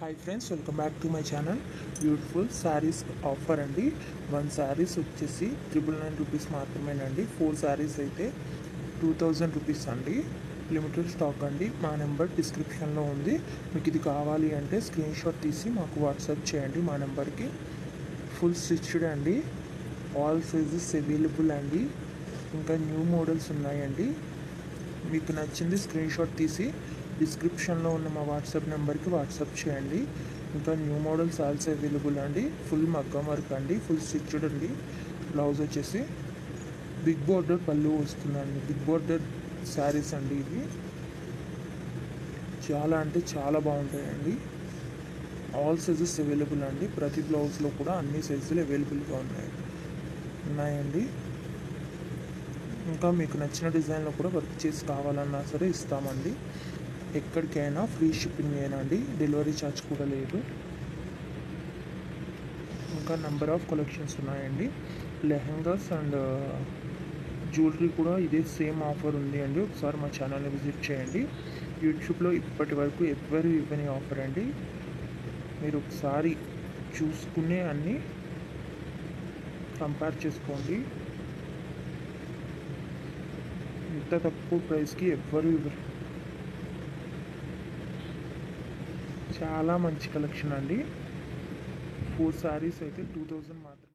Hi friends, welcome back to my channel. Beautiful saris offer అండి. 1 శారీస్ వచ్చేసి 999 rupees మాత్రమేనండి. 4 శారీస్ అయితే 2000 రూపీస్ అండి. లిమిటెడ్ స్టాక్ అండి. మా నెంబర్ డిస్క్రిప్షన్లో ఉంది. మీకు ఇది కావాలి అంటే స్క్రీన్ షాట్ తీసి మాకు వాట్సాప్ చేయండి మా నెంబర్కి. ఫుల్ స్టిచ్డ్ అండి. ఆల్ సైజెస్ అవైలబుల్ అండి. ఇంకా న్యూ మోడల్స్ ఉన్నాయండి. మీకు నచ్చింది స్క్రీన్ షాట్ తీసి డిస్క్రిప్షన్లో ఉన్న మా వాట్సాప్ నెంబర్కి వాట్సాప్ చేయండి. ఇంకా న్యూ మోడల్స్ ఆల్సో అవైలబుల్ అండి. ఫుల్ మగ్గం వర్క్ అండి, ఫుల్ స్టిచ్డ్ అండి. బ్లౌజ్ వచ్చేసి బిగ్ బోర్డర్ పళ్ళు వస్తుందండి. బిగ్ బోర్డర్ శారీస్ అండి ఇవి. చాలా అంటే చాలా బాగుంటాయండి. ఆల్ సైజెస్ అవైలబుల్ అండి. ప్రతి బ్లౌజ్లో కూడా అన్ని సైజులు అవైలబుల్గా ఉన్నాయండి. ఇంకా మీకు నచ్చిన డిజైన్లో కూడా వర్క్ చేసి కావాలన్నా సరే ఇస్తామండి. ఎక్కడికైనా ఫ్రీ షిప్పింగ్ ఏనండి. డెలివరీ ఛార్జ్ కూడా లేదు. ఇంకా నెంబర్ ఆఫ్ కలెక్షన్స్ ఉన్నాయండి. లెహంగాస్ అండ్ జ్యువెలరీ కూడా ఇదే సేమ్ ఆఫర్ ఉంది అండి. ఒకసారి మా ఛానల్ని విజిట్ చేయండి. యూట్యూబ్లో ఇప్పటి వరకు ఎవ్వరు ఇవ్వని ఆఫర్ అండి. మీరు ఒకసారి చూసుకునే అన్నీ కంపేర్ చేసుకోండి. ఇంత తక్కువ ప్రైస్కి ఎవ్వరు ఇవ్వరు. చాలా మంచి కలెక్షన్ అండి. 4 శారీస్ అయితే 2000 మాత్రమే.